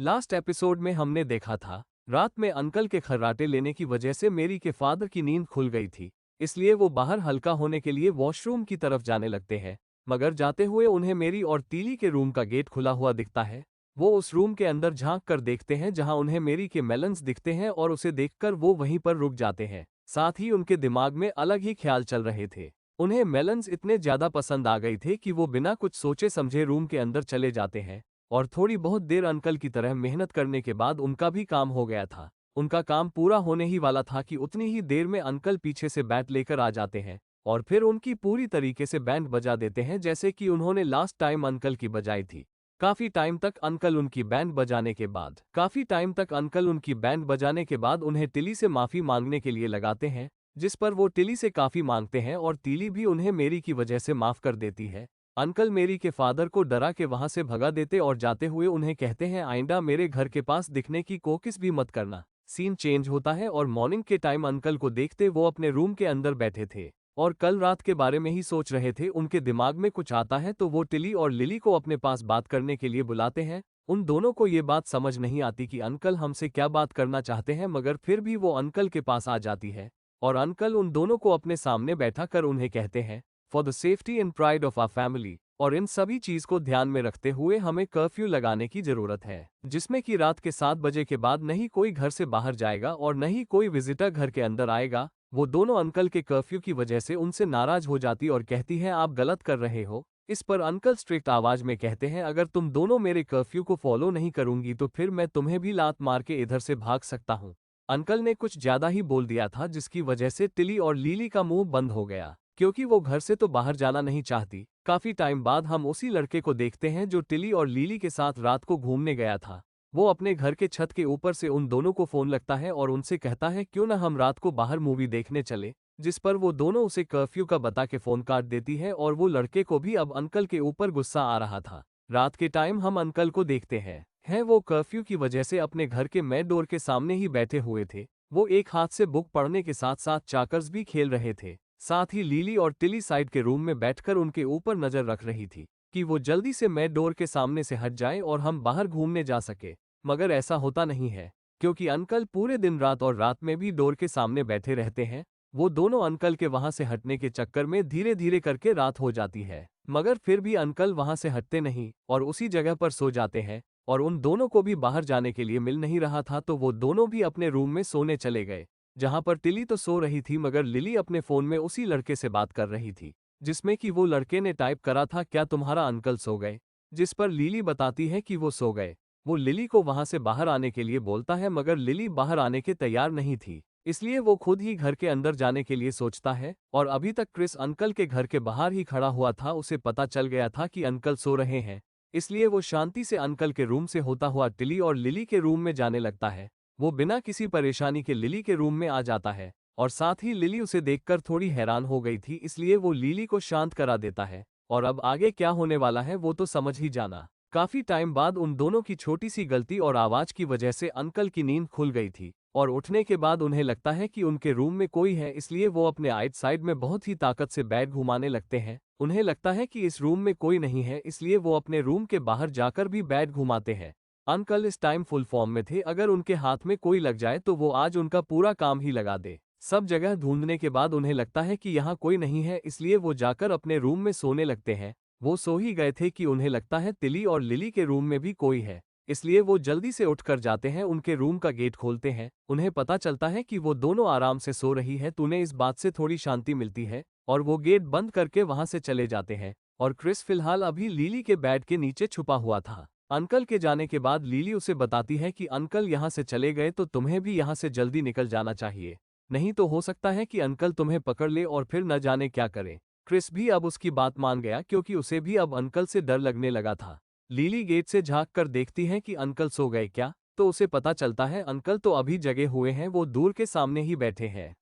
Last episode में हमने देखा था, रात में अंकल के खर्राटे लेने की वजह से मेरी के फादर की नींद खुल गई थी। इसलिए वो बाहर हल्का होने के लिए वॉशरूम की तरफ जाने लगते हैं। मगर जाते हुए उन्हें मेरी और तीली के रूम का गेट खुला हुआ दिखता है। वो उस रूम के अंदर झांक कर देखते हैं जहां उन्हें मेरी के मेलन्स दिखते हैं और उसे देखकर वो वहीं पर रुक जाते हैं। साथ ही उनके दिमाग में अलग ही ख्याल चल रहे थे। उन्हें मेलन्स इतने ज्यादा पसंद आ गई थे कि वो बिना कुछ सोचे समझे रूम के अंदर चले जाते हैं। और थोड़ी बहुत देर अंकल की तरह मेहनत करने के बाद उनका भी काम हो गया था। उनका काम पूरा होने ही वाला था कि उतनी ही देर में अंकल पीछे से बैट लेकर आ जाते हैं और फिर उनकी पूरी तरीके से बैंड बजा देते हैं जैसे कि उन्होंने लास्ट टाइम अंकल की बजाई थी। काफी टाइम तक अंकल उनकी बैंड बजाने के बाद उन्हें टिली से माफी मांगने के लिए लगाते हैं, जिस पर वो टिली से काफी मांगते हैं और टिली भी उन्हें मेरी की वजह से माफ कर देती है। अंकल मेरी के फादर को डरा के वहां से भगा देते और जाते हुए उन्हें कहते हैं आइंदा मेरे घर के पास दिखने की कोशिश भी मत करना। सीन चेंज होता है और मॉर्निंग के टाइम अंकल को देखते वो अपने रूम के अंदर बैठे थे और कल रात के बारे में ही सोच रहे थे। उनके दिमाग में कुछ आता है तो वो टिली और लिली को अपने पास बात करने के लिए बुलाते हैं। उन दोनों को ये बात समझ नहीं आती कि अंकल हमसे क्या बात करना चाहते हैं, मगर फिर भी वो अंकल के पास आ जाती है और अंकल उन दोनों को अपने सामने बैठा कर उन्हें कहते हैं for the safety and pride of our family, और इन सभी चीज को ध्यान में रखते हुए हमें कर्फ्यू लगाने की जरूरत है, जिसमें कि रात के 7 बजे के बाद नहीं कोई घर से बाहर जाएगा और नहीं कोई विजिटर घर के अंदर आएगा। वो दोनों अंकल के कर्फ्यू की वजह से उनसे नाराज हो जाती और कहती है आप गलत कर रहे हो। इस पर अंकल स्ट्रिक्ट आवाज में कहते हैं अगर तुम दोनों मेरे कर्फ्यू को फॉलो नहीं करूंगी तो फिर मैं तुम्हें भी लात मार के इधर से भाग सकता हूँ। अंकल ने कुछ ज्यादा ही बोल दिया था जिसकी वजह से टिली और लीली का मुंह बंद हो गया, क्योंकि वो घर से तो बाहर जाना नहीं चाहती। काफी टाइम बाद हम उसी लड़के को देखते हैं जो टिली और लीली के साथ रात को घूमने गया था। वो अपने घर के छत के ऊपर से उन दोनों को फोन लगता है और उनसे कहता है क्यों ना हम रात को बाहर मूवी देखने चले, जिस पर वो दोनों उसे कर्फ्यू का बता के फोन काट देती है और वो लड़के को भी अब अंकल के ऊपर गुस्सा आ रहा था। रात के टाइम हम अंकल को देखते हैं वो कर्फ्यू की वजह से अपने घर के मेन डोर के सामने ही बैठे हुए थे। वो एक हाथ से बुक पढ़ने के साथ साथ चाकर्स भी खेल रहे थे। साथ ही लीली और टिली साइड के रूम में बैठकर उनके ऊपर नजर रख रही थी कि वो जल्दी से मेन डोर के सामने से हट जाए और हम बाहर घूमने जा सके। मगर ऐसा होता नहीं है, क्योंकि अंकल पूरे दिन रात और रात में भी डोर के सामने बैठे रहते हैं। वो दोनों अंकल के वहां से हटने के चक्कर में धीरे धीरे करके रात हो जाती है, मगर फिर भी अंकल वहां से हटते नहीं और उसी जगह पर सो जाते हैं। और उन दोनों को भी बाहर जाने के लिए मिल नहीं रहा था तो वो दोनों भी अपने रूम में सोने चले गए, जहां पर टिली तो सो रही थी मगर लिली अपने फोन में उसी लड़के से बात कर रही थी, जिसमें कि वो लड़के ने टाइप करा था क्या तुम्हारा अंकल सो गए, जिस पर लिली बताती है कि वो सो गए। वो लिली को वहां से बाहर आने के लिए बोलता है मगर लिली बाहर आने के तैयार नहीं थी, इसलिए वो खुद ही घर के अंदर जाने के लिए सोचता है। और अभी तक क्रिस अंकल के घर के बाहर ही खड़ा हुआ था, उसे पता चल गया था कि अंकल सो रहे हैं, इसलिए वो शांति से अंकल के रूम से होता हुआ टिली और लिली के रूम में जाने लगता है। वो बिना किसी परेशानी के लिली के रूम में आ जाता है और साथ ही लिली उसे देखकर थोड़ी हैरान हो गई थी, इसलिए वो लिली को शांत करा देता है। और अब आगे क्या होने वाला है वो तो समझ ही जाना। काफी टाइम बाद उन दोनों की छोटी सी गलती और आवाज की वजह से अंकल की नींद खुल गई थी और उठने के बाद उन्हें लगता है कि उनके रूम में कोई है, इसलिए वो अपने आइट साइड में बहुत ही ताकत से बैट घुमाने लगते हैं। उन्हें लगता है कि इस रूम में कोई नहीं है, इसलिए वो अपने रूम के बाहर जाकर भी बैट घुमाते हैं। अंकल इस टाइम फुल फॉर्म में थे, अगर उनके हाथ में कोई लग जाए तो वो आज उनका पूरा काम ही लगा दे। सब जगह ढूंढने के बाद उन्हें लगता है कि यहाँ कोई नहीं है, इसलिए वो जाकर अपने रूम में सोने लगते हैं। वो सो ही गए थे कि उन्हें लगता है तिली और लिली के रूम में भी कोई है, इसलिए वो जल्दी से उठकर जाते हैं, उनके रूम का गेट खोलते हैं। उन्हें पता चलता है कि वो दोनों आराम से सो रही है तो उन्हें इस बात से थोड़ी शांति मिलती है और वो गेट बंद करके वहां से चले जाते हैं। और क्रिस फिलहाल अभी लिली के बेड के नीचे छुपा हुआ था। अंकल के जाने के बाद लिली उसे बताती है कि अंकल यहाँ से चले गए तो तुम्हें भी यहाँ से जल्दी निकल जाना चाहिए, नहीं तो हो सकता है कि अंकल तुम्हें पकड़ ले और फिर न जाने क्या करे। क्रिस भी अब उसकी बात मान गया, क्योंकि उसे भी अब अंकल से डर लगने लगा था। लिली गेट से झांक कर देखती है कि अंकल सो गए क्या, तो उसे पता चलता है अंकल तो अभी जगे हुए हैं, वो दूर के सामने ही बैठे हैं।